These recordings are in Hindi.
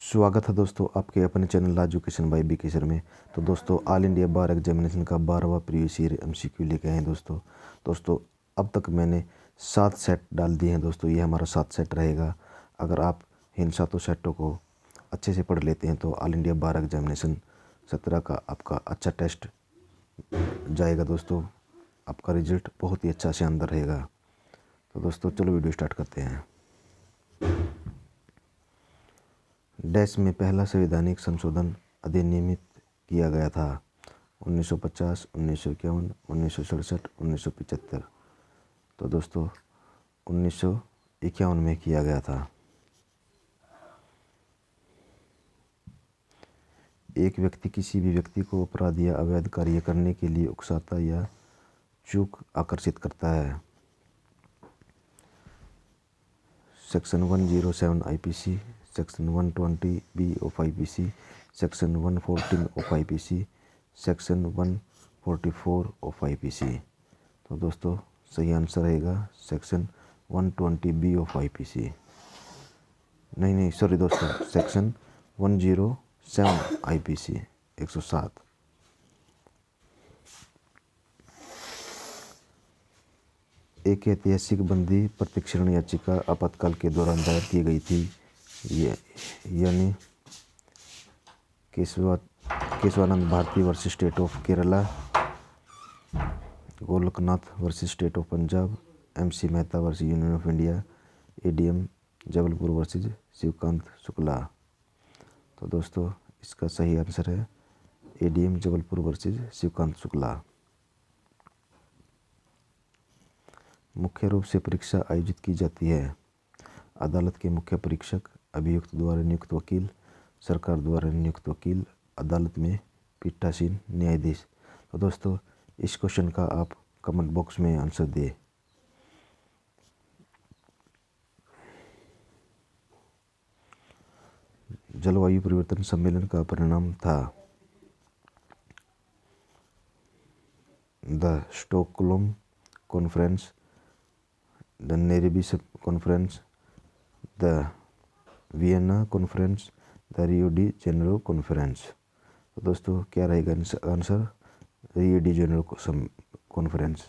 स्वागत है दोस्तों आपके अपने चैनल एजुकेशन बाय बी के सर में। तो दोस्तों ऑल इंडिया बार एग्जामिनेशन का 12वां प्रीवियस ईयर एमसीक्यू लेके आए हैं दोस्तों अब तक मैंने 7 सेट डाल दिए हैं दोस्तों। ये हमारा 7 सेट रहेगा। अगर आप इन 7 सेटों को अच्छे से पढ़ लेते हैं तो ऑल इंडिया बार एग्जामिनेशन 17 का आपका अच्छा टेस्ट जाएगा दोस्तों। आपका रिजल्ट बहुत ही अच्छा शानदार रहेगा। तो दोस्तों चलो वीडियो स्टार्ट करते हैं। डैश में पहला संवैधानिक संशोधन अधिनियमित किया गया था 1950, 1951, 1967, 1975। तो दोस्तों 1951 में किया गया था। एक व्यक्ति किसी भी व्यक्ति को अपराध या अवैध कार्य करने के लिए उकसाता या चूक आकर्षित करता है। Section 107 IPC, section 120 B of IPC, section 114 of IPC, section 144 of IPC. तो दोस्तों सही आंसर रहेगा सेक्शन 120 बी ऑफ आईपीसी। नहीं सॉरी दोस्तों, सेक्शन 107 आईपीसी 107। एक ऐतिहासिक बंदी प्रतिक्षरण याचिका आपातकाल के दौरान दायर की गई थी। यानी Keshavananda Bharati versus state of Kerala, Golaknath versus state of Punjab, MC Mehta versus union of India, ADM Jabalpur versus Shivkant Shukla. तो दोस्तों इसका सही आंसर है ADM जबलपुर वर्सेस शिवकांत शुक्ला। मुख्य रूप से परीक्षा आयोजित की जाती है। अदालत के मुख्य परीक्षक, अभियुक्त द्वारा नियुक्त वकील, सरकार द्वारा नियुक्त वकील, अदालत में पीठासीन न्यायाधीश। तो दोस्तों इस क्वेश्चन का आप कमेंट बॉक्स में आंसर दें। जलवायु परिवर्तन सम्मेलन का परिणाम था the Stockholm conference, the Nairobi conference, the Vienna conference, the Rio de Janeiro conference. तो दोस्तों क्या रहेगा answer? Rio de Janeiro conference.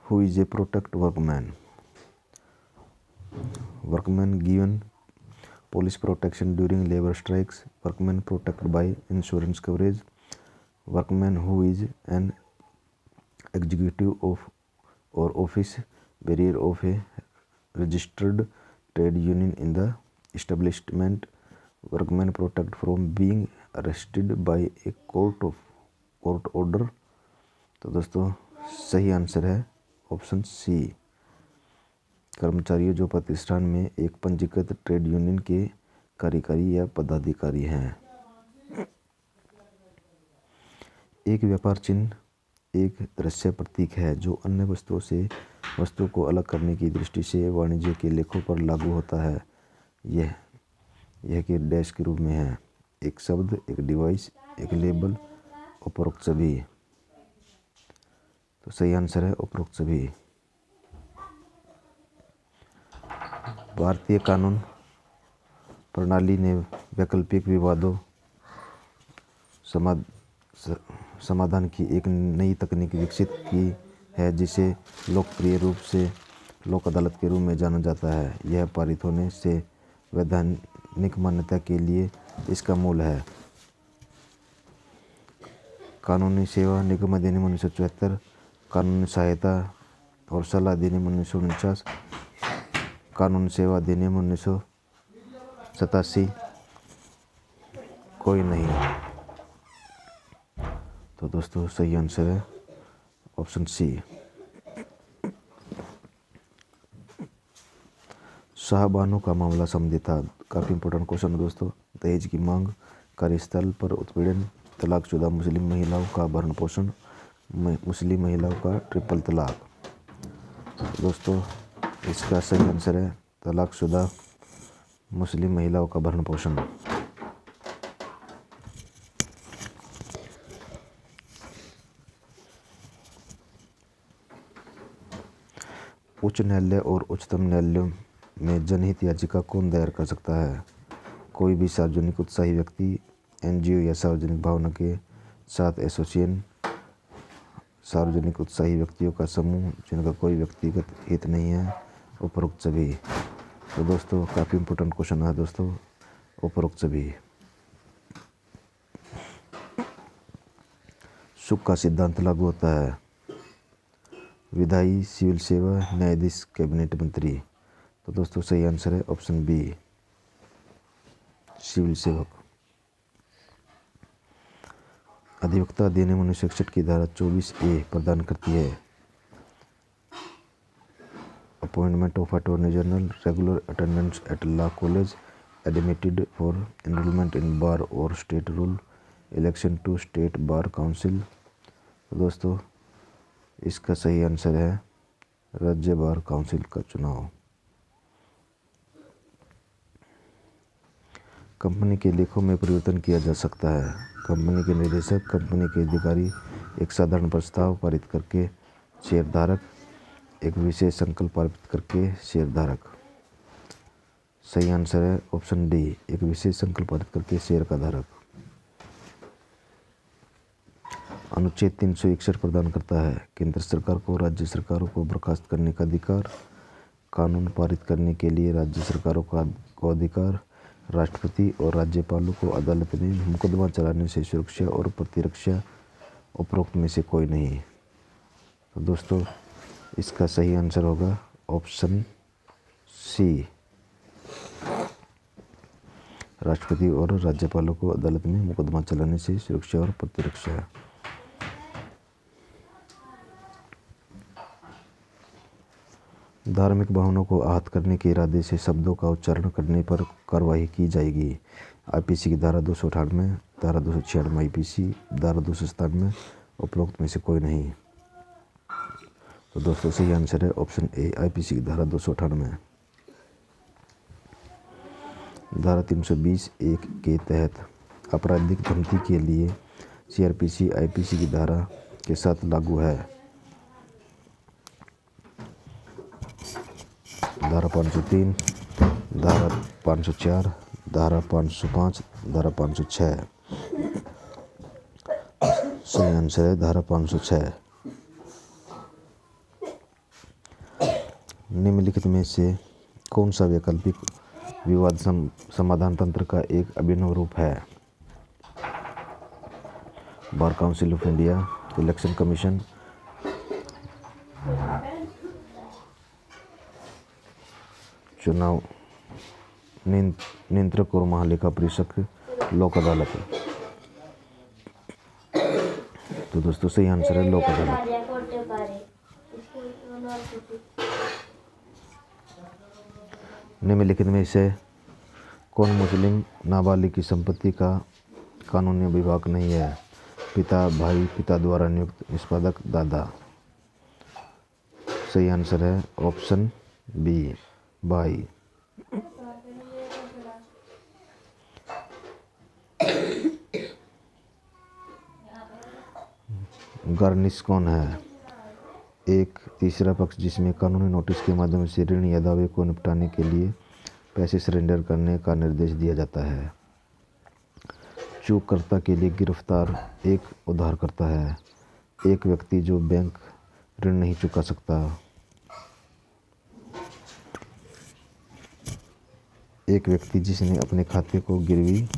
Who is a protect workman? Workman given police protection during labor strikes, workman protected by insurance coverage, workman who is an executive of or office bearer of a registered trade union in the establishment, workman protected from being arrested by a court order। तो दोस्तों सही आंसर है ऑप्शन सी, कर्मचारियों जो प्रतिष्ठान में एक पंजीकृत ट्रेड यूनियन के कार्यकारी या पदाधिकारी हैं। एक व्यापार चिन्ह एक दृश्य प्रतीक है जो अन्य वस्तुओं से वस्तु को अलग करने की दृष्टि से वाणिज्य के लेखों पर लागू होता है। यह के डैश के रूप में है। एक शब्द, एक डिवाइस, एक लेबल, उपरोक्त सभी। तो सही आंसर है उपरोक्त सभी। भारतीय कानून प्रणाली ने वैकल्पिक विवादों समाधान की एक नई तकनीक विकसित की है जिसे लोकप्रिय रूप से लोक अदालत के रूप में जाना जाता है। यह पारित होने से वैधानिक मान्यता के लिए इसका मूल है। कानूनी सेवा निगम अधिनियम 1974, कानूनी सहायता और सलाह अधिनियम 1949, कानून सेवा अधिनियम 1987। कोई नहीं। तो दोस्तों सही आंसर है ऑप्शन सी। शाहबानो का मामला संबंधित था। काफ़ी इंपॉर्टेंट क्वेश्चन है दोस्तों। दहेज की मांग, कार्यस्थल पर उत्पीड़न, तलाकशुदा मुस्लिम महिलाओं का भरण पोषण, मुस्लिम महिलाओं का ट्रिपल तलाक। दोस्तों इसका सही आंसर है तलाकशुदा मुस्लिम महिलाओं का भरण पोषण। उच्च न्यायालय और उच्चतम न्यायालयों में जनहित याचिका कौन दायर कर सकता है? कोई भी सार्वजनिक उत्साही व्यक्ति, एनजीओ या सार्वजनिक भावना के साथ एसोसिएशन, सार्वजनिक उत्साही व्यक्तियों का समूह जिनका कोई व्यक्तिगत हित नहीं है, उपरोक्त सभी। तो दोस्तों काफ़ी इम्पोर्टेंट क्वेश्चन है दोस्तों, उपरोक्त सभी। सुख का सिद्धांत लागू होता है? विधायी, सिविल सेवा, न्यायाधीश, कैबिनेट मंत्री। तो दोस्तों सही आंसर है ऑप्शन बी, सिविल सेवक। अधिवक्ता अधिनियम 1961 की धारा 24A प्रदान करती है appointment of attorney general, regular attendance at law college, admitted for enrolment in bar और state roll, election to state bar council. तो दोस्तों इसका सही आंसर है राज्य बार काउंसिल का चुनाव। कंपनी के लेखों में परिवर्तन किया जा सकता है? कंपनी के निदेशक, कंपनी के अधिकारी एक साधारण प्रस्ताव पारित करके शेयरधारक, एक विशेष संकल्प पारित करके शेयरधारक। सही आंसर है ऑप्शन डी, एक विशेष संकल्प पारित करके शेयर का धारक। अनुच्छेद 361 प्रदान करता है केंद्र सरकार को राज्य सरकारों को बर्खास्त करने का अधिकार, कानून पारित करने के लिए राज्य सरकारों को अधिकार, राष्ट्रपति और राज्यपालों को अदालत में मुकदमा चलाने से सुरक्षा और प्रतिरक्षा। उपरोक्त में से कोई नहीं। तो दोस्तों इसका सही आंसर होगा ऑप्शन सी, राष्ट्रपति और राज्यपालों को अदालत में मुकदमा चलाने से सुरक्षा और प्रतिरक्षा। धार्मिक भावनाओं को आहत करने के इरादे से शब्दों का उच्चारण करने पर कार्रवाई की जाएगी? आईपीसी की धारा 298, धारा 296 आईपीसी, धारा 297। उपरोक्त में से कोई नहीं। तो दोस्तों सही आंसर है ऑप्शन ए, आईपीसी की धारा 298। धारा 320(1) के तहत आपराधिक धमकी के लिए सीआरपीसी आईपीसी की धारा के साथ लागू है? धारा 503, धारा 504, धारा 505, धारा 506। सही आंसर है धारा 506। निम्नलिखित में से कौन सा वैकल्पिक विवाद समाधान तंत्र का एक अभिनव रूप है? Bar council of India, election commission, चुनाव नियंत्रक और महालेखा परीक्षक, लोक अदालत। तो दोस्तों सही आंसर है लोक अदालत। निम्नलिखित में से कौन मुस्लिम नाबालिग की संपत्ति का कानूनी विभाग नहीं है? पिता, भाई, पिता द्वारा नियुक्त निष्पादक, दादा। सही आंसर है ऑप्शन बी, भाई। गार्निश कौन है? एक तीसरा पक्ष जिसमें कानूनी नोटिस के माध्यम से ऋण या दावे को निपटाने के लिए पैसे सरेंडर करने का निर्देश दिया जाता है। चूककर्ता के लिए गिरफ्तार एक उधारकर्ता है। एक व्यक्ति जो बैंक ऋण नहीं चुका सकता। एक व्यक्ति जिसने अपने खाते को गिरवी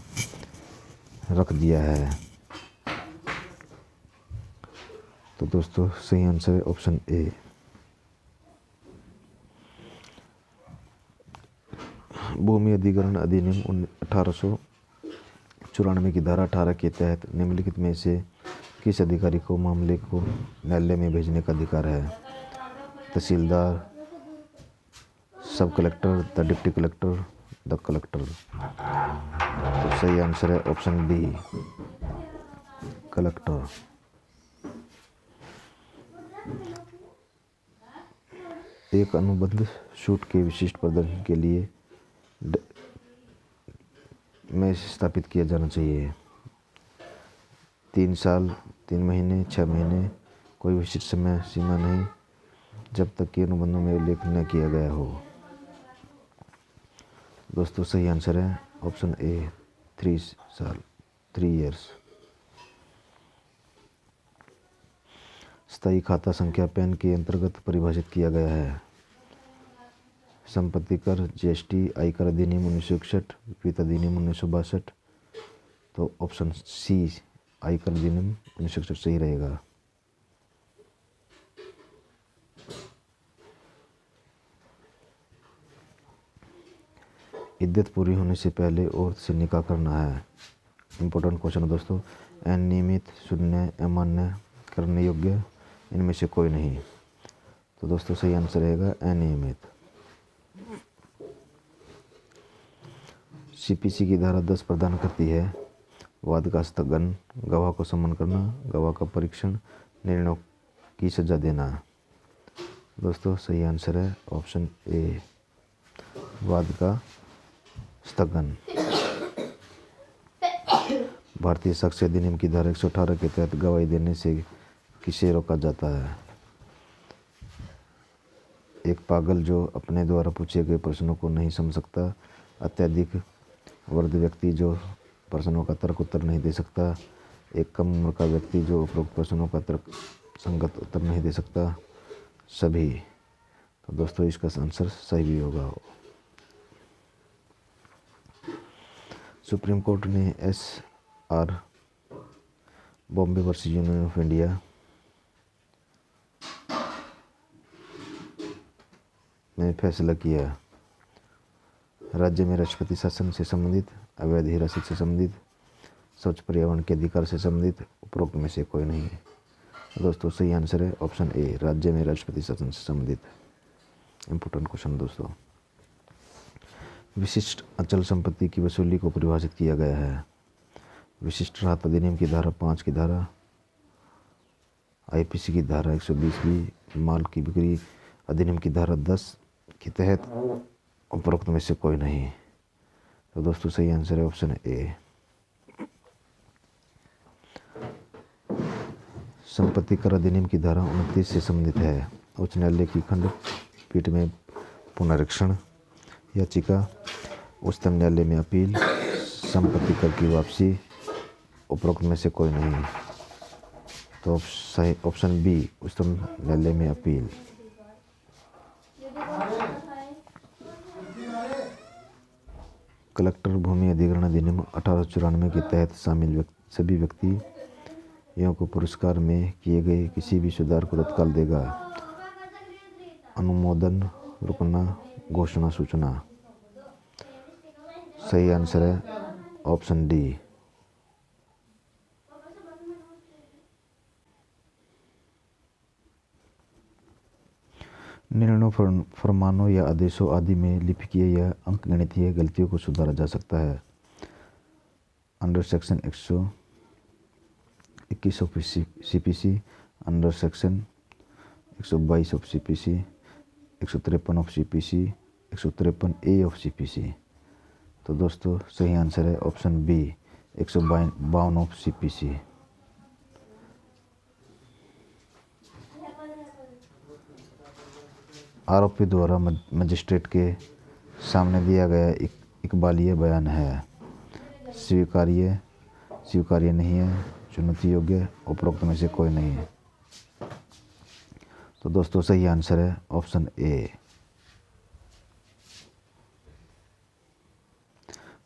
रख दिया है। तो दोस्तों सही आंसर है ऑप्शन ए। भूमि अधिग्रहण अधिनियम 1894 की धारा 18 के तहत निम्नलिखित में से किस अधिकारी को मामले को न्यायालय में भेजने का अधिकार है? तहसीलदार, सब collector, the deputy collector, the collector. तो सही आंसर है ऑप्शन बी, कलेक्टर। एक अनुबंध छूट के विशिष्ट प्रदर्शन के लिए में स्थापित किया जाना चाहिए? 3 साल, 3 महीने, 6 महीने, कोई विशिष्ट समय सीमा नहीं, जब तक कि अनुबंधों में उल्लेख न किया गया हो। दोस्तों सही आंसर है ऑप्शन ए 3 साल 3 ईयर्स। स्थायी खाता संख्या पैन के अंतर्गत परिभाषित किया गया है। संपत्ति कर, जीएसटी, आयकर अधिनियम 1961, वित्त अधिनियम 1962। तो ऑप्शन सी आयकर अधिनियम 1961 सही रहेगा। इद्दत पूरी होने से पहले औरत से निकाह करना है। इम्पोर्टेंट क्वेश्चन है दोस्तों। अनियमित, शून्य, अमान्य, करने योग्य, इनमें से कोई नहीं। तो दोस्तों सही आंसर रहेगा अनियमित। सीपीसी की धारा 10 प्रदान करती है वाद का स्थगन, गवाह को सम्मन करना, गवाह का परीक्षण, निर्णयों की सजा देना। दोस्तों सही आंसर है ऑप्शन ए वाद का स्थगन। भारतीय साक्ष्य अधिनियम की धारा 118 के तहत गवाही देने से किसे रोका जाता है? एक पागल जो अपने द्वारा पूछे गए प्रश्नों को नहीं समझ सकता, अत्यधिक वृद्ध व्यक्ति जो प्रश्नों का तर्क उत्तर नहीं दे सकता, एक कम उम्र का व्यक्ति जो उपरोक्त प्रश्नों का तर्क संगत उत्तर नहीं दे सकता, सभी। तो दोस्तों इसका आंसर सही भी होगा। सुप्रीम कोर्ट ने SR Bombay versus union of India में फैसला किया। राज्य में राष्ट्रपति शासन से संबंधित, अवैध हिरासत से संबंधित, स्वच्छ पर्यावरण के अधिकार से संबंधित, उपरोक्त में से कोई नहीं है। दोस्तों सही आंसर है ऑप्शन ए राज्य में राष्ट्रपति शासन से संबंधित। इम्पोर्टेंट क्वेश्चन दोस्तों। विशिष्ट अचल संपत्ति की वसूली को परिभाषित किया गया है। विशिष्ट राहत अधिनियम की धारा 5 की धारा, IPC की धारा 120 भी, माल की बिक्री अधिनियम की धारा 10 के तहत, उपरोक्त में से कोई नहीं। तो दोस्तों सही आंसर है ऑप्शन ए। संपत्ति कर अधिनियम की धारा 29 से संबंधित है। उच्च न्यायालय की खंडपीठ में पुनरीक्षण याचिका, उच्चतम न्यायालय में अपील, संपत्ति कर की वापसी, उपरोक्त में से कोई नहीं। तो सही ऑप्शन बी उच्चतम न्यायालय में अपील। कलेक्टर भूमि अधिग्रहण अधिनियम 1894 के तहत शामिल सभी व्यक्तियों को पुरस्कार में किए गए किसी भी सुधार को तत्काल देगा। अनुमोदन, रुकना, घोषणा, सूचना। सही आंसर है ऑप्शन डी। निर्णयों, फरमानों या आदेशों आदि में लिपिकीय या अंकगणितीय गलतियों को सुधारा जा सकता है। Under section 121 of CPC, under section 122 of CPC, 153 of CPC, 153A of CPC। तो दोस्तों सही आंसर है ऑप्शन बी 152 ऑफ CPC। आरोपी द्वारा मजिस्ट्रेट के सामने दिया गया इकबालिया बयान है। स्वीकार्य, स्वीकार्य नहीं है, चुनौती योग्य, उपरोक्त में से कोई नहीं है। तो दोस्तों सही आंसर है ऑप्शन ए।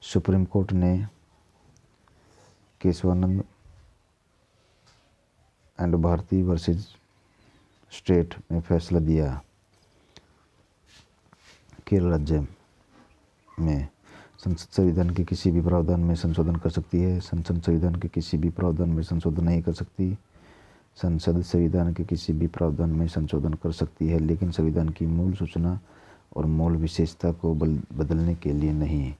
सुप्रीम कोर्ट ने Keshavananda and Bharati versus state में फैसला दिया। केरल राज्य में संसद संविधान के किसी भी प्रावधान में संशोधन कर सकती है, संसद संविधान के किसी भी प्रावधान में संशोधन नहीं कर सकती। संसद संविधान के किसी भी प्रावधान में संशोधन कर सकती है, लेकिन संविधान की मूल सूचना और मूल विशेषता को बदलने के लिए नहीं।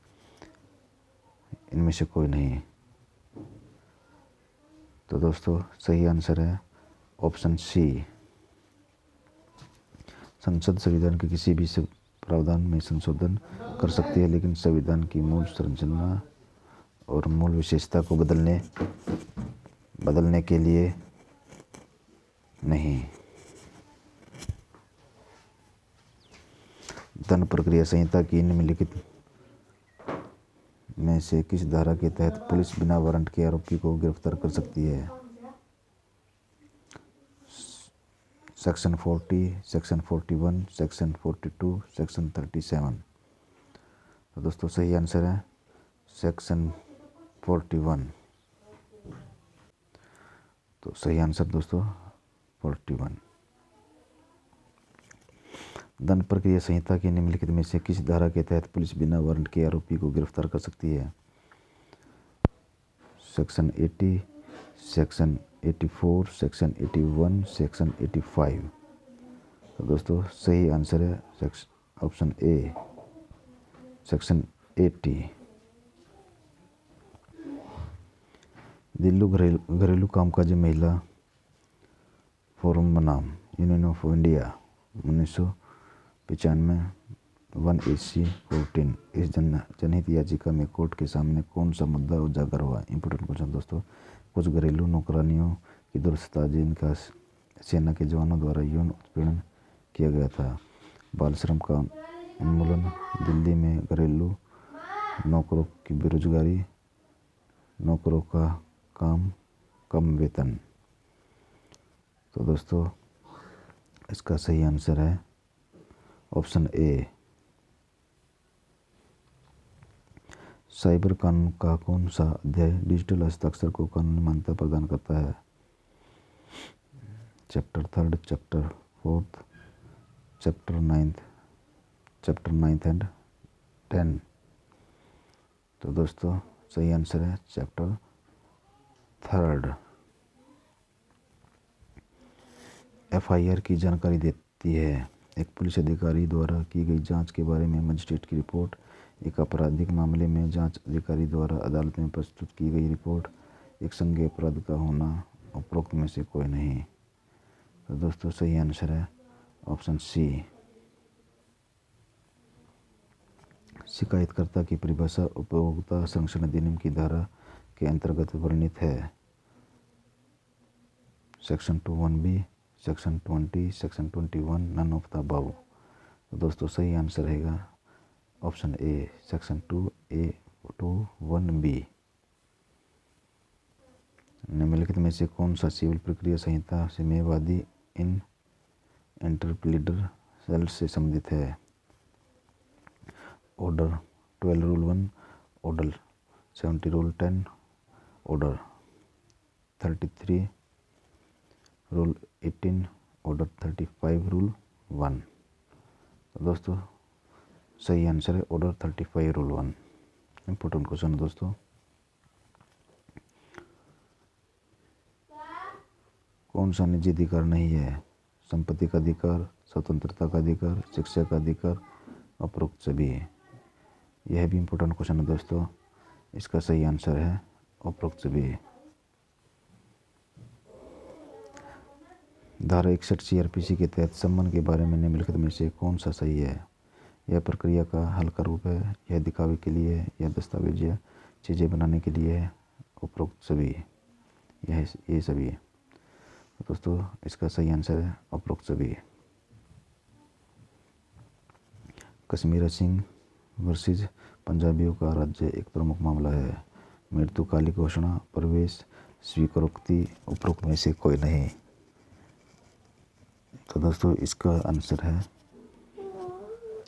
इनमें से कोई नहीं। तो दोस्तों सही आंसर है ऑप्शन सी। संसद संविधान के किसी भी प्रावधान में संशोधन कर सकती है, लेकिन संविधान की मूल संरचना और मूल विशेषता को बदलने के लिए नहीं। दंड प्रक्रिया संहिता की निम्नलिखित में से किस धारा के तहत पुलिस बिना वारंट के आरोपी को गिरफ्तार कर सकती है? Section 40, section 41, section 42, section 37। तो दोस्तों सही आंसर है सेक्शन 41। तो सही आंसर दोस्तों 41। दंड प्रक्रिया संहिता की निम्नलिखित में से किस धारा के तहत पुलिस बिना वारंट के आरोपी को गिरफ्तार कर सकती है? Section 80, section 84, section 81, section 85। तो दोस्तों सही आंसर है ऑप्शन ए सेक्शन 80। दिल्ली घरेलू कामकाजी महिला फोरम बनाम यूनियन ऑफ इंडिया 1995 1AC14। इस जनहित याचिका में कोर्ट के सामने कौन सा मुद्दा उजागर हुआ? इंपॉर्टेंट क्वेश्चन दोस्तों। कुछ घरेलू नौकरानियों की दुर्दशा जिनका सेना के जवानों द्वारा यौन उत्पीड़न किया गया था। बाल श्रम का उन्मूलन, दिल्ली में घरेलू नौकरों की बेरोजगारी, नौकरों का काम कम वेतन। तो दोस्तों इसका सही आंसर है ऑप्शन ए। साइबर कानून का कौन सा अध्याय डिजिटल हस्ताक्षर को कानूनी मान्यता प्रदान करता है? Chapter 3, chapter 4, chapter 9 and 10। तो दोस्तों सही आंसर है चैप्टर 3। FIR की जानकारी देती है। एक पुलिस अधिकारी द्वारा की गई जांच के बारे में मजिस्ट्रेट की रिपोर्ट। एक आपराधिक मामले में जांच अधिकारी द्वारा अदालत में प्रस्तुत की गई रिपोर्ट। एक संज्ञेय अपराध का होना। उपरोक्त में से कोई नहीं। तो दोस्तों सही आंसर है ऑप्शन सी। शिकायतकर्ता की परिभाषा उपभोक्ता संरक्षण अधिनियम की धारा के अंतर्गत वर्णित है। Section 21B, section 20, section 21, none of the above. तो दोस्तों सही आंसर रहेगा ऑप्शन ए सेक्शन 2A21B। निम्नलिखित में से कौन सा सिविल प्रक्रिया संहिता से मेवादी इन इंटरप्लीडर सेल से संबंधित है? Order 12 rule 1, order 70 rule 10, order 33 rule 18, order 35 rule 1। तो दोस्तों सही आंसर है ऑर्डर 35 रूल 1। इंपॉर्टेंट क्वेश्चन दोस्तों। कौन सा निजी अधिकार नहीं है? संपत्ति का अधिकार, स्वतंत्रता का अधिकार, शिक्षा का अधिकार, उपरोक्त सभी। यह भी इंपॉर्टेंट क्वेश्चन है दोस्तों। इसका सही आंसर है उपरोक्त सभी। धारा 61 CRPC के तहत सम्मन के बारे में निम्नलिखित में से कौन सा सही है? यह प्रक्रिया का हल्का रूप है, यह दिखावे के लिए है, यह दस्तावेज या चीज़ें बनाने के लिए है, उपरोक्त सभी। ये सभी है। तो दोस्तों इसका सही आंसर है उपरोक्त सभी। कश्मीर सिंह वर्सेस पंजाबियों का राज्य एक प्रमुख मामला है। मृत्युकालिक घोषणा, प्रवेश, स्वीकारोक्ति, उपरोक्त में से कोई नहीं। तो दोस्तों इसका आंसर है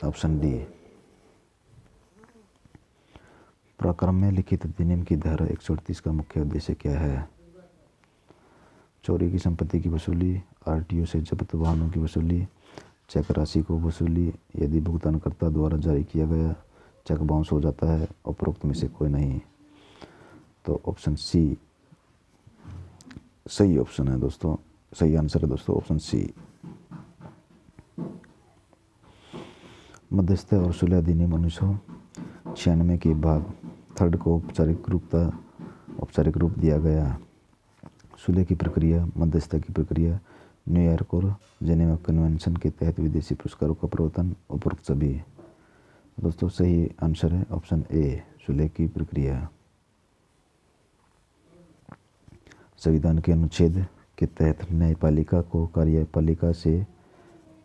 ऑप्शन डी। प्रकरण में लिखित अधिनियम की धारा 138 का मुख्य उद्देश्य क्या है? चोरी की संपत्ति की वसूली, RTO से जब्त वाहनों की वसूली, चेक राशि को वसूली, यदि भुगतानकर्ता द्वारा जारी किया गया चेक बाउंस हो जाता है, उपरोक्त में से कोई नहीं। तो ऑप्शन सी सही ऑप्शन है दोस्तों। सही आंसर है दोस्तों ऑप्शन सी। मध्यस्थता और सुलह अधिनियम 1996 के भाग 3 को औपचारिक रूप दिया गया। सुलह की प्रक्रिया, मध्यस्थता की प्रक्रिया, न्यूयॉर्क और जेनेवा कन्वेंशन के तहत विदेशी पुरस्कारों का प्रवर्तन, उपरोक्त सभी। दोस्तों सही आंसर है ऑप्शन ए सुलह की प्रक्रिया। संविधान के अनुच्छेद के तहत न्यायपालिका को कार्यपालिका से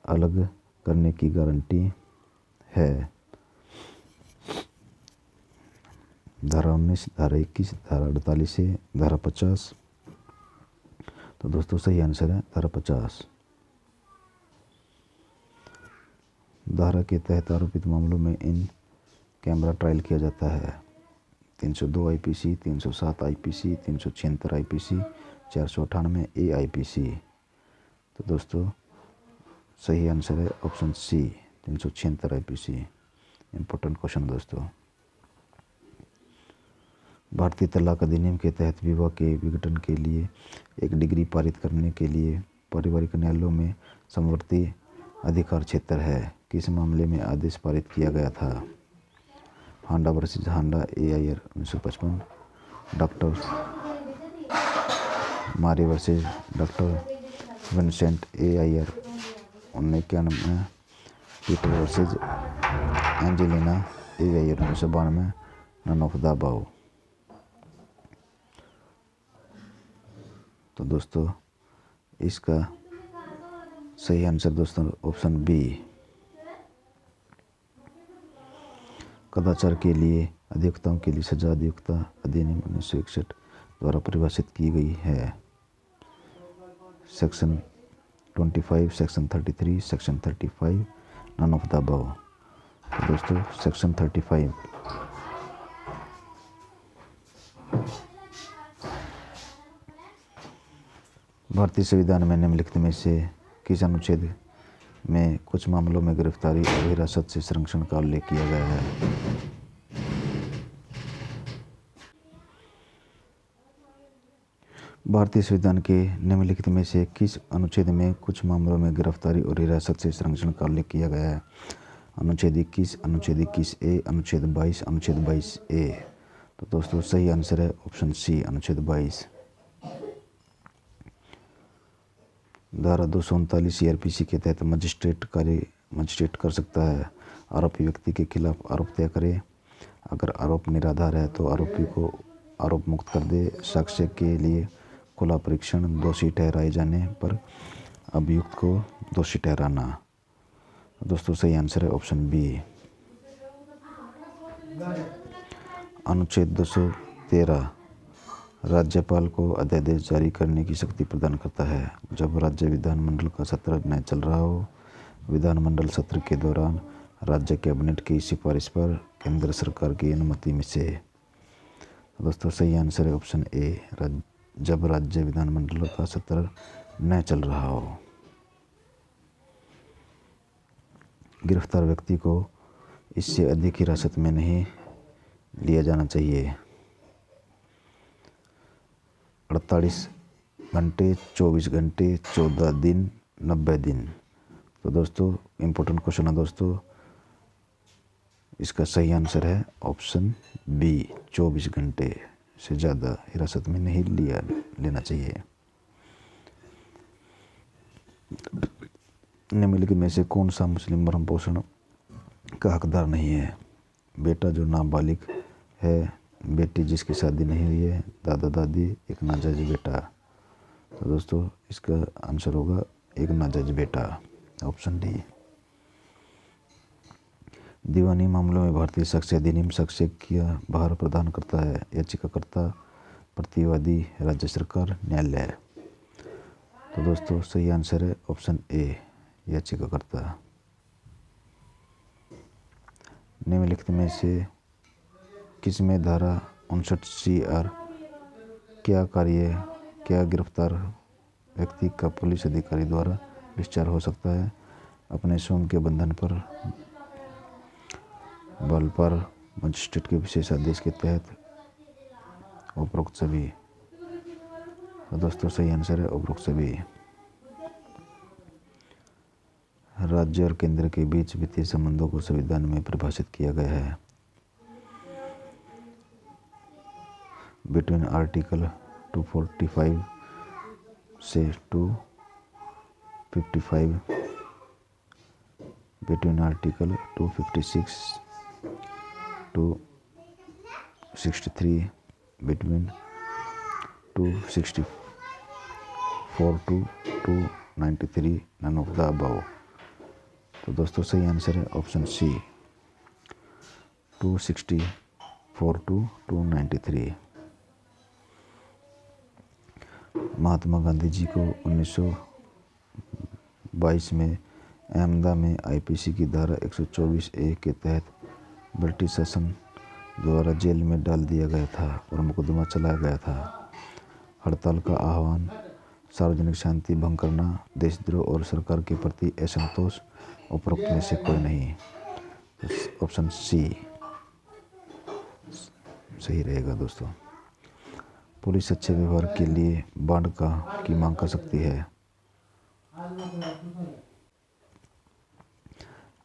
अलग करने की गारंटी है। धारा 19, धारा 21, धारा 48 से धारा 50। तो दोस्तों सही आंसर है धारा 50। धारा के तहत आरोपित मामलों में इन कैमरा ट्रायल किया जाता है। 302 IPC, 307 IPC, 376 IPC, 498 A IPC. तो दोस्तों सही आंसर है option C 376 IPC. Important question दोस्तों। भारतीय तलाक अधिनियम के तहत विवाह के विघटन के लिए एक डिग्री पारित करने के लिए पारिवारिक न्यायालयों में समवर्ती अधिकार क्षेत्र है। किस मामले में आदेश पारित किया गया था? Handa versus Handa AIR 1955, doctor मारे versus doctor Vincent AIR 1991, Peter versus Angelina AIR 1992, none of the above. तो दोस्तों इसका सही आंसर दोस्तों ऑप्शन बी। कदाचार के लिए अधिवक्ताओं के लिए सजा अधिवक्ता अधिनियम 1961 द्वारा परिभाषित की गई है। Section 25, section 33, section 35, none of the above. तो दोस्तों सेक्शन 35। भारतीय संविधान में निम्नलिखित में से किस अनुच्छेद में कुछ मामलों में गिरफ्तारी और हिरासत से संरक्षण का उल्लेख किया गया है? भारतीय संविधान के निम्नलिखित में से किस अनुच्छेद में कुछ मामलों में गिरफ्तारी और हिरासत से संरक्षण का उल्लेख किया गया है? अनुच्छेद 21, अनुच्छेद 21A, अनुच्छेद 22, अनुच्छेद 22A। तो दोस्तों सही आंसर है ऑप्शन सी अनुच्छेद 22। धारा 239 CRPC के तहत मजिस्ट्रेट कर सकता है आरोपी व्यक्ति के खिलाफ आरोप तय करे। अगर आरोप निराधार है तो आरोपी को आरोप मुक्त कर दे। साक्ष्य के लिए खुला परीक्षण, दोषी ठहराए जाने पर अभियुक्त को दोषी ठहराना। दोस्तों सही आंसर है ऑप्शन बी। अनुच्छेद 213 राज्यपाल को अध्यादेश जारी करने की शक्ति प्रदान करता है जब राज्य विधानमंडल का सत्र न चल रहा हो। विधानमंडल सत्र के दौरान राज्य कैबिनेट की सिफारिश पर केंद्र सरकार की अनुमति में से। दोस्तों सही आंसर है ऑप्शन ए, जब राज्य विधानमंडल का सत्र न चल रहा हो। गिरफ्तार व्यक्ति को इससे अधिक हिरासत में नहीं लिया जाना चाहिए। 48 घंटे, 24 घंटे, 14 दिन, 90 दिन। तो दोस्तों इम्पोर्टेंट क्वेश्चन है दोस्तों। इसका सही आंसर है ऑप्शन बी 24 घंटे से ज़्यादा हिरासत में नहीं लेना चाहिए। निम्नलिखित में से कौन सा मुस्लिम भरण पोषण का हकदार नहीं है? बेटा जो नाबालिग है, बेटी जिसकी शादी नहीं हुई है, दादा दादी, एक नाजायज बेटा। तो दोस्तों इसका आंसर होगा एक नाजायज बेटा, ऑप्शन डी। दीवानी मामलों में भारतीय साक्ष्य अधिनियम साक्ष्य का भार प्रदान करता है। याचिकाकर्ता, प्रतिवादी, राज्य सरकार, न्यायालय। तो दोस्तों सही आंसर है ऑप्शन ए याचिकाकर्ता। निम्नलिखित में से किसमें धारा 59 CR क्या गिरफ्तार व्यक्ति का पुलिस अधिकारी द्वारा डिस्चार्ज हो सकता है? अपने स्वयं के बंधन पर, बल पर, मजिस्ट्रेट के विशेष आदेश के तहत, उपरोक्त सभी। तो दोस्तों सही आंसर है उपरोक्त सभी। राज्य और केंद्र के बीच वित्तीय संबंधों को संविधान में परिभाषित किया गया है। बिटवीन आर्टिकल 245 से 255, between article 256 to 63, between 264 to 293, none of the above. तो दोस्तों सही आंसर है option C 264 to 293। Mahatma Gandhi ji को 1922 में अहमदा में आईपीसी की धारा 124A के तहत ब्रिटिश शासन द्वारा जेल में डाल दिया गया था और मुकदमा चलाया गया था। हड़ताल का आह्वान, सार्वजनिक शांति भंग करना, देशद्रोह और सरकार के प्रति असंतोष उपरोक्त में से कोई नहीं। ऑप्शन सी सही रहेगा दोस्तों। पुलिस अच्छे व्यवहार के लिए बांड की मांग कर सकती है।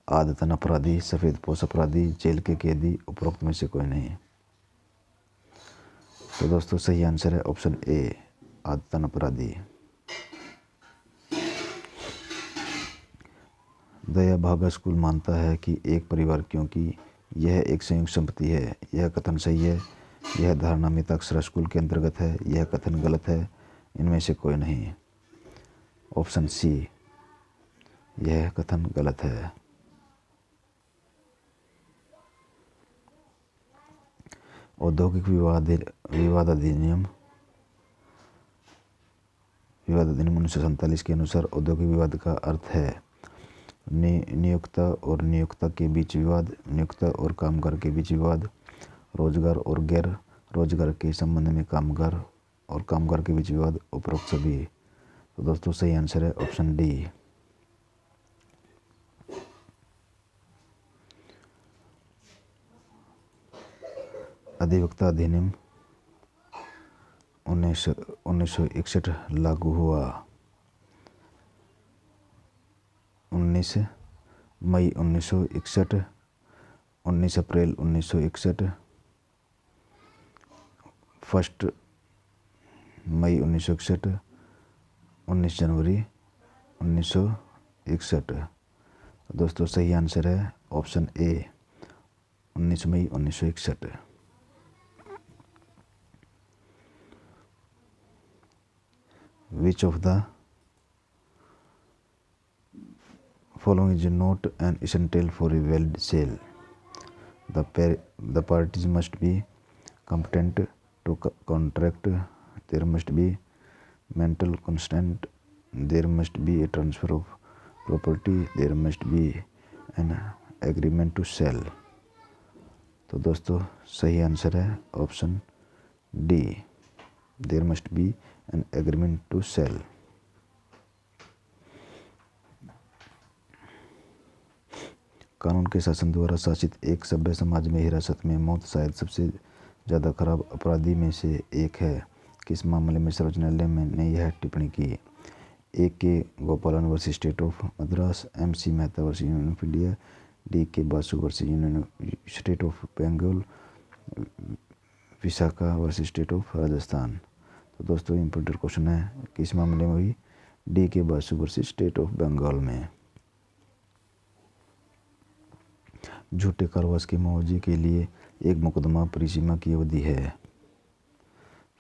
आदतन अपराधी, सफेदपोश अपराधी, जेल के कैदी, उपरोक्त में से कोई नहीं। तो दोस्तों सही आंसर है ऑप्शन ए, आदतन अपराधी। दया भागा स्कूल मानता है कि एक परिवार क्योंकि यह एक संयुक्त संपत्ति है। यह कथन सही है। यह धारणा मिताक्षरा स्कूल के अंतर्गत है। यह कथन गलत है। इनमें से कोई नहीं। ऑप्शन सी, यह कथन गलत है। औद्योगिक विवाद अधिनियम 1947 के अनुसार औद्योगिक विवाद का अर्थ है नियोक्ता और नियोक्ता के बीच विवाद, नियोक्ता और कामगार के बीच विवाद, रोजगार और गैर रोजगार के संबंध में कामगार और कामगार के बीच विवाद, उपरोक्त सभी। तो दोस्तों सही आंसर है ऑप्शन डी। अधिवक्ता अधिनियम 1961 लागू हुआ। 19 मई 1961, 19 अप्रैल 1961, 1 मई 1961, 19 जनवरी 1961। तो दोस्तों सही आंसर है ऑप्शन ए, 19 मई 1961। Which of the following is not an essential for a valid sale? The parties must be competent to contract. There must be mental consent. There must be a transfer of property. There must be an agreement to sell. तो दोस्तों सही आंसर है option D, there must be an agreement to sell. कानून के शासन द्वारा शासित एक सभ्य समाज में हिरासत में मौत शायद सबसे ज़्यादा खराब अपराधी में से एक है। किस मामले में सर्वोच्च न्यायालय ने यह टिप्पणी की? A K Gopalan versus state of Madras, M C Mehta versus union of India, D K Basu versus union state of Bengal, Vishakha versus state of Rajasthan. तो दोस्तों इम्पोर्टेंट क्वेश्चन है, किस मामले में हुई? D K Basu versus state of Bengal में। झूठे कारावास के मुआवजे के लिए एक मुकदमा परिसीमा की अवधि है।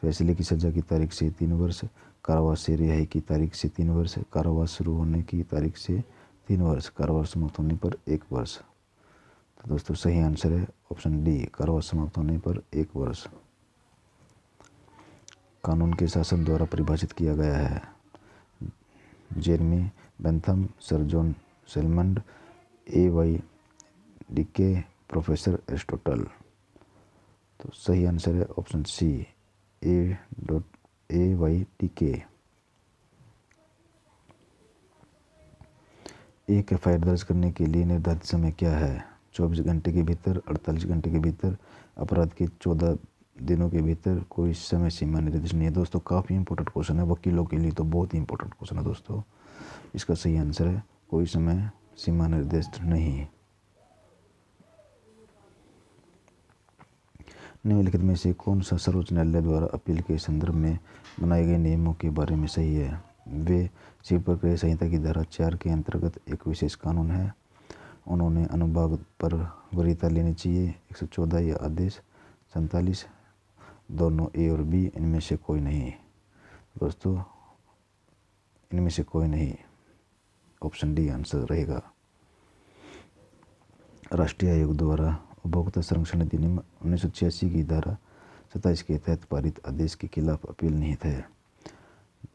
फैसले की सजा की तारीख से 3 वर्ष, कारावास से रिहाई की तारीख से 3 वर्ष, कारावास शुरू होने की तारीख से 3 वर्ष, कारावास समाप्त होने पर 1 वर्ष। तो दोस्तों सही आंसर है ऑप्शन डी, कारावास समाप्त होने पर 1 वर्ष। कानून के शासन द्वारा परिभाषित किया गया है। Jeremy Bentham, sir John Salmond, A.Y. Dicey, professor Aristotle. तो सही आंसर है ऑप्शन सी, A.Y. डिके। एक एफआईआर दर्ज करने के लिए निर्धारित समय क्या है? 24 घंटे के भीतर, 48 घंटे के भीतर, अपराध के 14 दिनों के भीतर, कोई समय सीमा निर्दिष्ट नहीं है। दोस्तों काफ़ी इंपॉर्टेंट क्वेश्चन है, वकीलों के लिए तो बहुत ही इंपॉर्टेंट क्वेश्चन है दोस्तों। इसका सही आंसर है कोई समय सीमा निर्दिष्ट नहीं। निम्नलिखित में से कौन सा सर्वोच्च न्यायालय द्वारा अपील के संदर्भ में बनाए गए नियमों के बारे में सही है? वे सिविल प्रक्रिया संहिता की धारा 4 के अंतर्गत एक विशेष कानून है। उन्होंने अनुभाग पर वरीयता लेनी चाहिए। 114 या आदेश 47, दोनों ए और बी, इनमें से कोई नहीं। दोस्तों इनमें से कोई नहीं, ऑप्शन डी आंसर रहेगा। राष्ट्रीय आयोग द्वारा उपभोक्ता संरक्षण अधिनियम 1986 की धारा 27 के तहत पारित आदेश के खिलाफ अपील निहित है।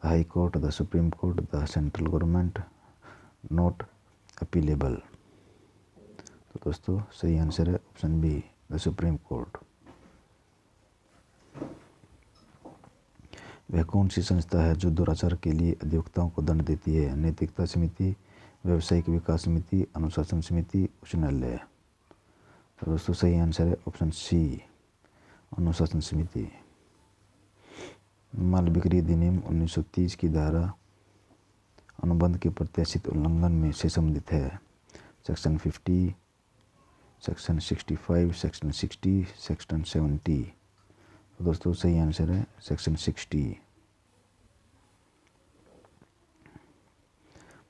High court, the supreme court, the central government, not appealable. तो दोस्तों सही आंसर है option B, the supreme court. वह कौन सी संस्था है जो दुराचार के लिए अधिवक्ताओं को दंड देती है? नैतिकता समिति, व्यावसायिक विकास समिति, अनुशासन समिति, उच्च न्यायालय। तो दोस्तों सही आंसर है ऑप्शन सी, अनुशासन समिति। माल बिक्री अधिनियम 1930 की धारा अनुबंध के प्रत्याशित उल्लंघन में से संबंधित है। Section 50, section 65, section 60, section 70। तो दोस्तों सही आंसर है सेक्शन 60।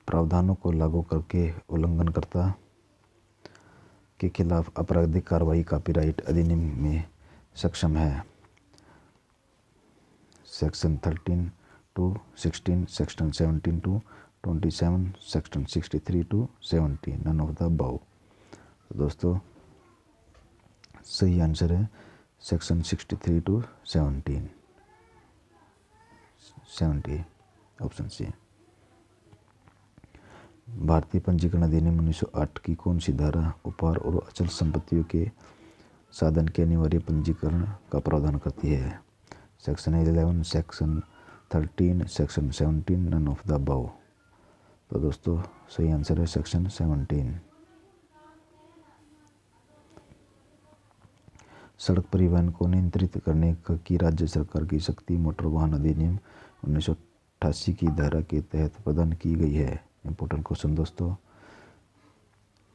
प्रावधानों को लागू करके उल्लंघनकर्ता के खिलाफ आपराधिक कार्रवाई कॉपीराइट अधिनियम में सक्षम है। Section 13 to 16, section 17 to 27, section 63 to 70, none of the above. तो दोस्तों सही आंसर है सेक्शन 63 to 17, ऑप्शन सी। भारतीय पंजीकरण अधिनियम 1908 की कौन सी धारा उपहार और अचल संपत्तियों के साधन के अनिवार्य पंजीकरण का प्रावधान करती है? Section 11, section 13, section 17, none of the above. तो दोस्तों सही आंसर है सेक्शन 17। सड़क परिवहन को नियंत्रित करने की राज्य सरकार की शक्ति मोटर वाहन अधिनियम 1988 की धारा के तहत प्रदान की गई है। इंपॉर्टेंट क्वेश्चन दोस्तों।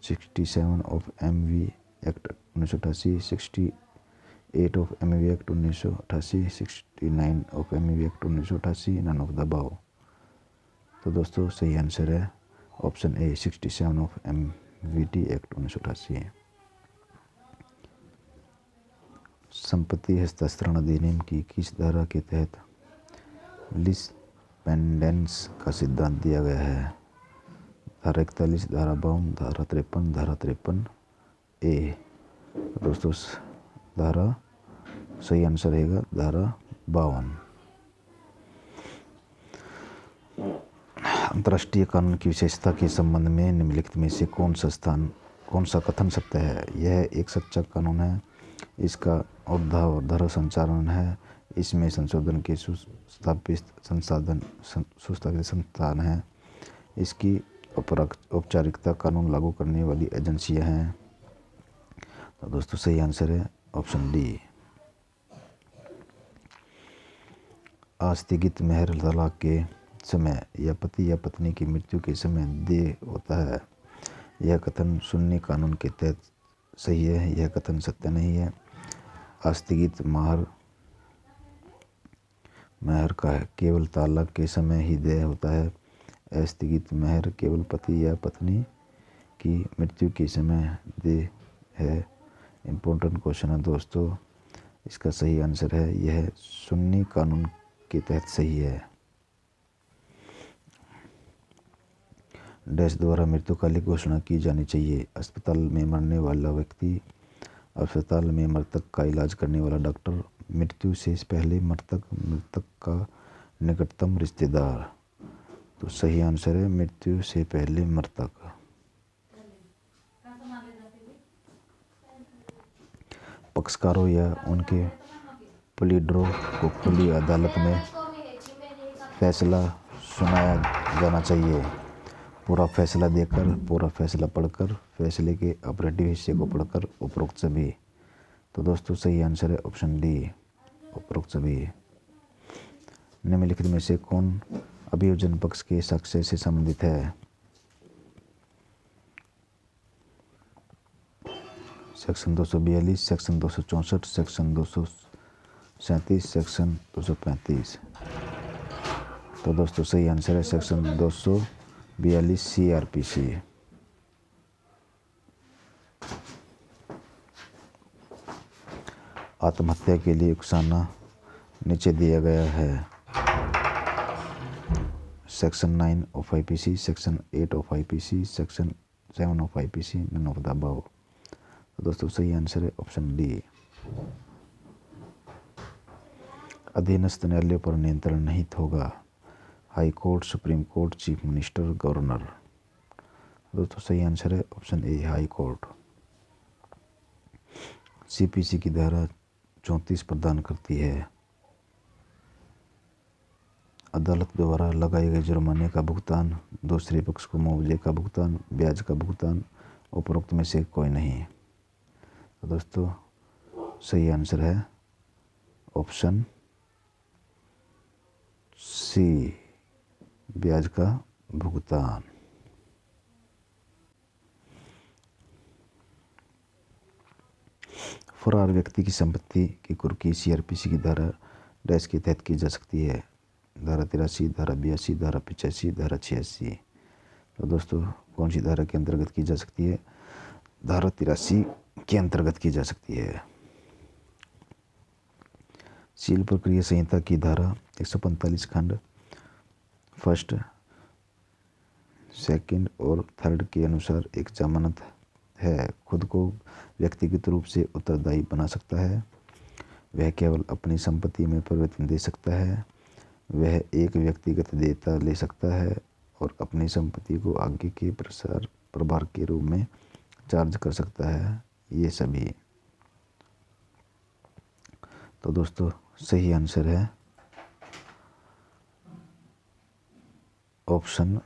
67 of MV act 1988, 68 of MV act 1988, 69 of MV act 1988, none of the above. तो दोस्तों सही आंसर है option A, 67 of MVT act 1988। संपत्ति हस्तांतरण अधिनियम की किस धारा के तहत लीज पेंडेंस का सिद्धांत दिया गया है? धारा 41, धारा 52, धारा 53, धारा 53 ए। दोस्तों धारा सही आंसर रहेगा धारा 52। अंतर्राष्ट्रीय कानून की विशेषता के संबंध में निम्नलिखित में से कौन सा कथन सत्य है? यह एक सच्चा कानून है, इसका ऊर्ध्वाधर संचालन है, इसमें संशोधन के सुस्थापित संस्थान है, इसकी औपचारिकता कानून लागू करने वाली एजेंसियां हैं। तो दोस्तों सही आंसर है ऑप्शन डी। आस्थगित मेहर तलाक के समय या पति या पत्नी की मृत्यु के समय देय होता है। यह कथन सुन्नी कानून के तहत सही है, यह कथन सत्य नहीं है। आस्थगित मेहर का केवल तलाक के समय ही देय होता है। आस्थगित मेहर केवल पति या पत्नी की मृत्यु के समय देय है। इम्पोर्टेंट क्वेश्चन है दोस्तों, इसका सही आंसर है यह सुन्नी कानून के तहत सही है। डैश द्वारा मृत्युकालिक घोषणा की जानी चाहिए? अस्पताल में मरने वाला व्यक्ति, अस्पताल में मृतक का इलाज करने वाला डॉक्टर, मृत्यु से पहले मृतक का निकटतम रिश्तेदार। तो सही आंसर है मृत्यु से पहले मृतक। पक्षकारों या उनके प्लीडरों को खुली अदालत में फैसला सुनाया जाना चाहिए। पूरा फैसला देकर, पूरा फैसला पढ़कर, फैसले के ऑपरेटिव हिस्से को पढ़कर, उपरोक्त सभी। तो दोस्तों सही आंसर है ऑप्शन डी, उपरोक्त सभी। निम्नलिखित में से कौन अभियोजन पक्ष के साक्ष्य से संबंधित है? Section 242, section 264, section 237, section 235। तो दोस्तों सही आंसर है सेक्शन 242 CRPC। आत्महत्या के लिए उकसाना नीचे दिया गया है। Section 9 of IPC, section 8 of IPC, section 7 of IPC, none of the above. तो दोस्तों सही आंसर है ऑप्शन डी। अधीनस्थ न्यायालयों पर नियंत्रण निहित होगा। High court, supreme court, chief minister, governor. दोस्तों सही आंसर है ऑप्शन ए, हाई कोर्ट। सीपीसी की धारा 34 प्रदान करती है अदालत द्वारा लगाए गए जुर्माने का भुगतान, दूसरे पक्ष को मुआवजे का भुगतान, ब्याज का भुगतान, उपरोक्त में से कोई नहीं। तो दोस्तों सही आंसर है ऑप्शन सी, ब्याज का भुगतान। फरार व्यक्ति की संपत्ति की कुर्की सीआरपीसी की धारा डैश के तहत की जा सकती है। धारा 83, धारा 82, धारा 85, धारा 86। तो दोस्तों कौन सी धारा के अंतर्गत की जा सकती है? धारा 83 के अंतर्गत की जा सकती है। सील प्रक्रिया संहिता की धारा 145 खंड फर्स्ट, सेकंड और थर्ड के अनुसार एक जमानत है खुद को व्यक्तिगत रूप से उत्तरदायी बना सकता है। वह केवल अपनी संपत्ति में परिवर्तन दे सकता है। वह एक व्यक्तिगत देयता ले सकता है और अपनी संपत्ति को आगे के प्रभार के रूप में चार्ज कर सकता है। ये सभी। तो दोस्तों सही आंसर है ऑप्शन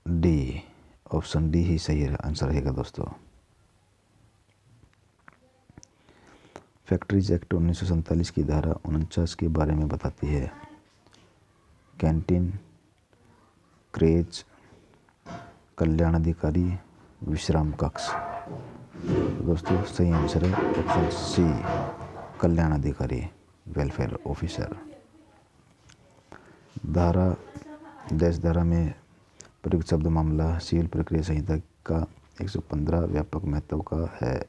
डी। ऑप्शन डी ही सही आंसर रहेगा दोस्तों। फैक्ट्रीज एक्ट 1947 की धारा 49 के बारे में बताती है। कैंटीन, क्रेच, कल्याण अधिकारी, विश्राम कक्ष। तो दोस्तों सही आंसर है ऑप्शन सी, कल्याण अधिकारी, वेलफेयर ऑफिसर। धारा में प्रयुक्त शब्द मामला सिविल प्रक्रिया संहिता का 115 व्यापक महत्व का है।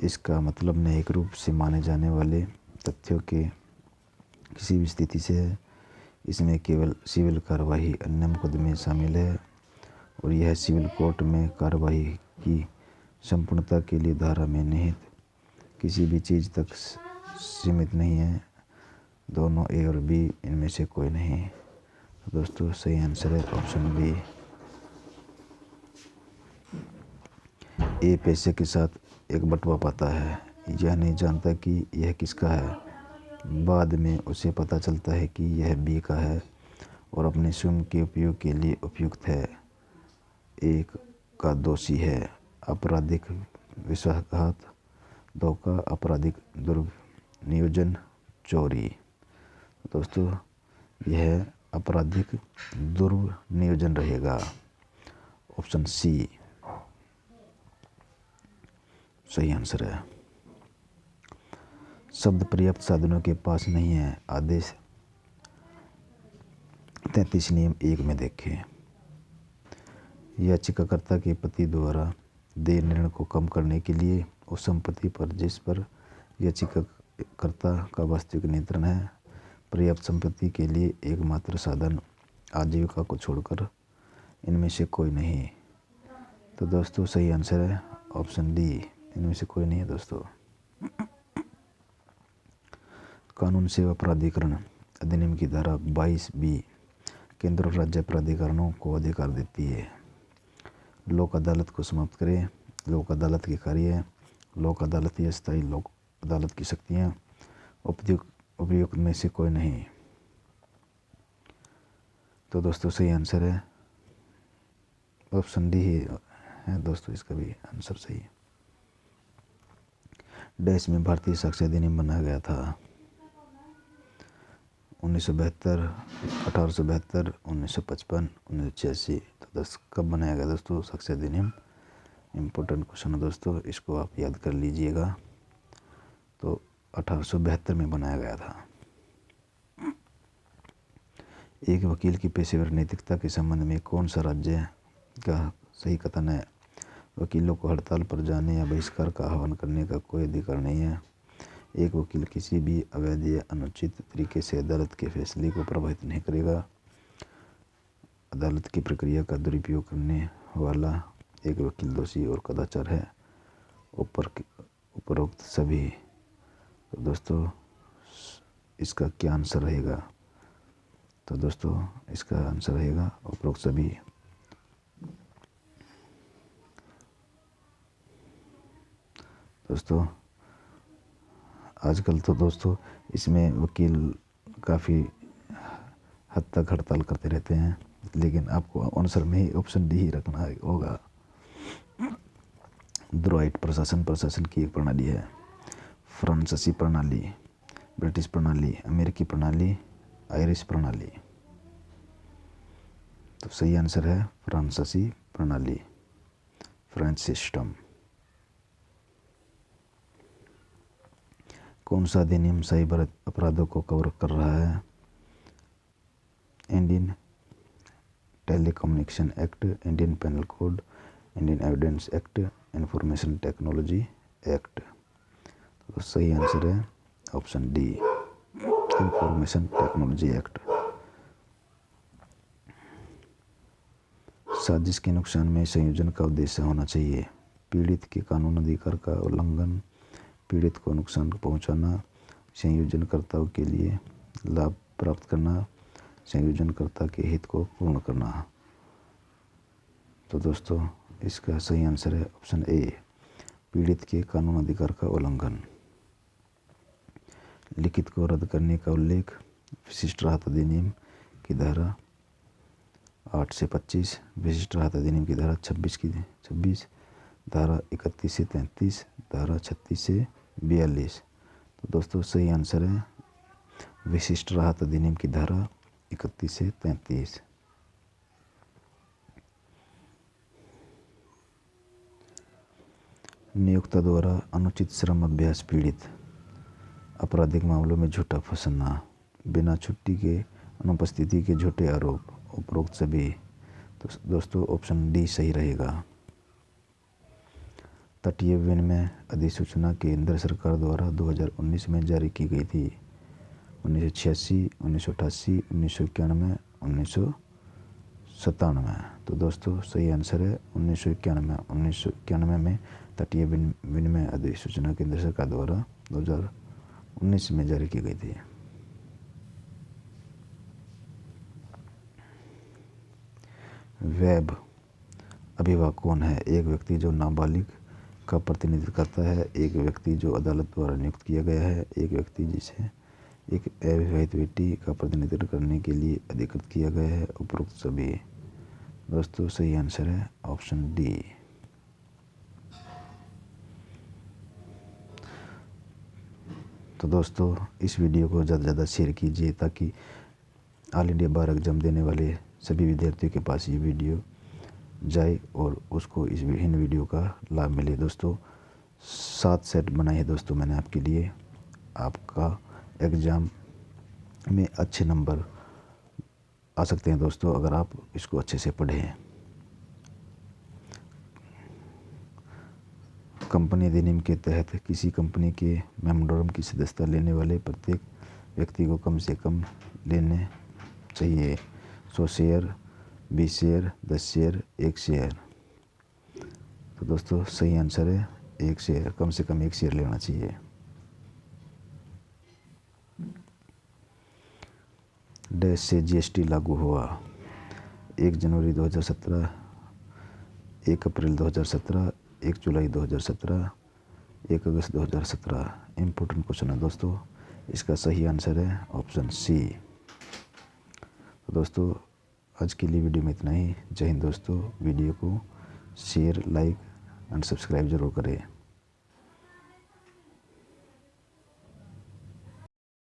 इसका मतलब न्यायिक रूप से माने जाने वाले तथ्यों के किसी भी स्थिति से है। इसमें केवल सिविल कार्यवाही, अन्य मुकदमे शामिल है और यह सिविल कोर्ट में कार्यवाही की संपूर्णता के लिए धारा में निहित किसी भी चीज़ तक सीमित नहीं है। दोनों ए और बी, इनमें से कोई नहीं। तो दोस्तों सही आंसर है ऑप्शन बी। ए पैसे के साथ एक बटुआ पाता है। यह नहीं जानता कि यह किसका है। बाद में उसे पता चलता है कि यह बी का है और अपने स्वयं के उपयोग के लिए उपयुक्त है। एक का दोषी है। आपराधिक विश्वासघात, धोखा, आपराधिक दुर्नियोजन, चोरी। दोस्तों यह आपराधिक दुर्नियोजन रहेगा, ऑप्शन सी सही आंसर है। शब्द पर्याप्त साधनों के पास नहीं है। आदेश 33 नियम 1 में देखें। याचिकाकर्ता के पति द्वारा देय ऋण को कम करने के लिए उस संपत्ति पर जिस पर याचिकाकर्ता का वास्तविक नियंत्रण है, पर्याप्त संपत्ति के लिए एकमात्र साधन आजीविका को छोड़कर इनमें से कोई नहीं। तो दोस्तों सही आंसर है ऑप्शन डी, इनमें से कोई नहीं है दोस्तों। कानून सेवा प्राधिकरण अधिनियम की धारा 22B केंद्र और राज्य प्राधिकरणों को अधिकार देती है। लोक अदालत को समाप्त करें। लोक अदालत के कार्य, लोक अदालत या स्थायी लोक अदालत की शक्तियाँ, उपयुक्त में से कोई नहीं। तो दोस्तों सही आंसर है ऑप्शन डी ही है दोस्तों, इसका भी आंसर सही है। डैश में भारतीय साक्ष्य अधिनियम बनाया गया था। 1972, 1872, 1955, 1986। तो कब बनाया गया दोस्तों साक्ष्य अधिनियम? इम्पोर्टेंट क्वेश्चन है दोस्तों, इसको आप याद कर लीजिएगा। तो 1872 में बनाया गया था। एक वकील की पेशेवर नैतिकता के संबंध में कौन सा राज्य का सही कथन है? वकीलों को हड़ताल पर जाने या बहिष्कार का आह्वान करने का कोई अधिकार नहीं है। एक वकील किसी भी अवैध या अनुचित तरीके से अदालत के फैसले को प्रभावित नहीं करेगा। अदालत की प्रक्रिया का दुरुपयोग करने वाला एक वकील दोषी और कदाचार है। उपरोक्त सभी। तो दोस्तों इसका क्या आंसर रहेगा? तो दोस्तों इसका आंसर रहेगा उपरोक्त सभी। दोस्तों आजकल तो दोस्तों इसमें वकील काफ़ी हद तक हड़ताल करते रहते हैं, लेकिन आपको आंसर में ही ऑप्शन डी ही रखना होगा। द्रोइट प्रशासन की एक प्रणाली है। फ्रांसीसी प्रणाली, ब्रिटिश प्रणाली, अमेरिकी प्रणाली, आयरिश प्रणाली। तो सही आंसर है फ्रांसीसी प्रणाली, फ्रेंच सिस्टम। कौन सा अधिनियम साइबर अपराधों को कवर कर रहा है? Indian telecommunication act, Indian penal code, Indian evidence act, information technology act. तो सही आंसर है option D, information technology act. साजिश के नुकसान में संयोजन का उद्देश्य होना चाहिए। पीड़ित के कानून अधिकार का उल्लंघन, पीड़ित को नुकसान पहुंचाना, संयोजनकर्ताओं के लिए लाभ प्राप्त करना, संयोजनकर्ता के हित को पूर्ण करना। तो दोस्तों इसका सही आंसर है ऑप्शन ए, पीड़ित के कानून अधिकार का उल्लंघन। लिखित को रद्द करने का उल्लेख विशिष्ट राहत अधिनियम की धारा 8 से 25, विशिष्ट राहत अधिनियम की धारा 26, धारा 31 से 33, धारा 36 से 42। तो दोस्तों सही आंसर है विशिष्ट राहत अधिनियम की धारा 31 से 33। नियोक्ता द्वारा अनुचित श्रम अभ्यास पीड़ित, आपराधिक मामलों में झूठा फंसना, बिना छुट्टी के अनुपस्थिति के झूठे आरोप, उपरोक्त सभी। तो दोस्तों ऑप्शन डी सही रहेगा। तटीय विनिमय अधिसूचना केंद्र सरकार द्वारा 2019 में जारी की गई थी। 1986, 1988, 1991, 1997। तो दोस्तों सही आंसर है 1991। 1991 में तटीय विनिमय अधिसूचना केंद्र सरकार द्वारा 2019 में जारी की गई थी। वेब अभिभावक कौन है? एक व्यक्ति जो नाबालिग का प्रतिनिधित्व करता है, एक व्यक्ति जो अदालत द्वारा नियुक्त किया गया है, एक व्यक्ति जिसे एक अविवाहित बेटी का प्रतिनिधित्व करने के लिए अधिकृत किया गया है, उपरोक्त सभी। दोस्तों सही आंसर है ऑप्शन डी। तो दोस्तों इस वीडियो को ज़्यादा से ज़्यादा शेयर कीजिए ताकि ऑल इंडिया बार एग्जाम देने वाले सभी विद्यार्थियों के पास ये वीडियो जाए और उसको इन वीडियो का लाभ मिले। दोस्तों 7 सेट बनाए हैं दोस्तों मैंने आपके लिए, आपका एग्ज़ाम में अच्छे नंबर आ सकते हैं दोस्तों अगर आप इसको अच्छे से पढ़ें। कंपनी अधिनियम के तहत किसी कंपनी के मेमोरेंडम की सदस्यता लेने वाले प्रत्येक व्यक्ति को कम से कम लेने चाहिए 100 शेयर, 20 शेयर, 10 शेयर, 1 शेयर। तो दोस्तों सही आंसर है 1 शेयर, कम से कम 1 शेयर लेना चाहिए। डैश से जीएसटी लागू हुआ 1 जनवरी 2017, 1 अप्रैल 2017, 1 जुलाई 2017, 1 अगस्त 2017। इम्पोर्टेंट क्वेश्चन है दोस्तों, इसका सही आंसर है ऑप्शन सी। तो दोस्तों आज के लिए वीडियो में इतना ही। जय हिंद दोस्तों। वीडियो को शेयर, लाइक एंड सब्सक्राइब जरूर करें।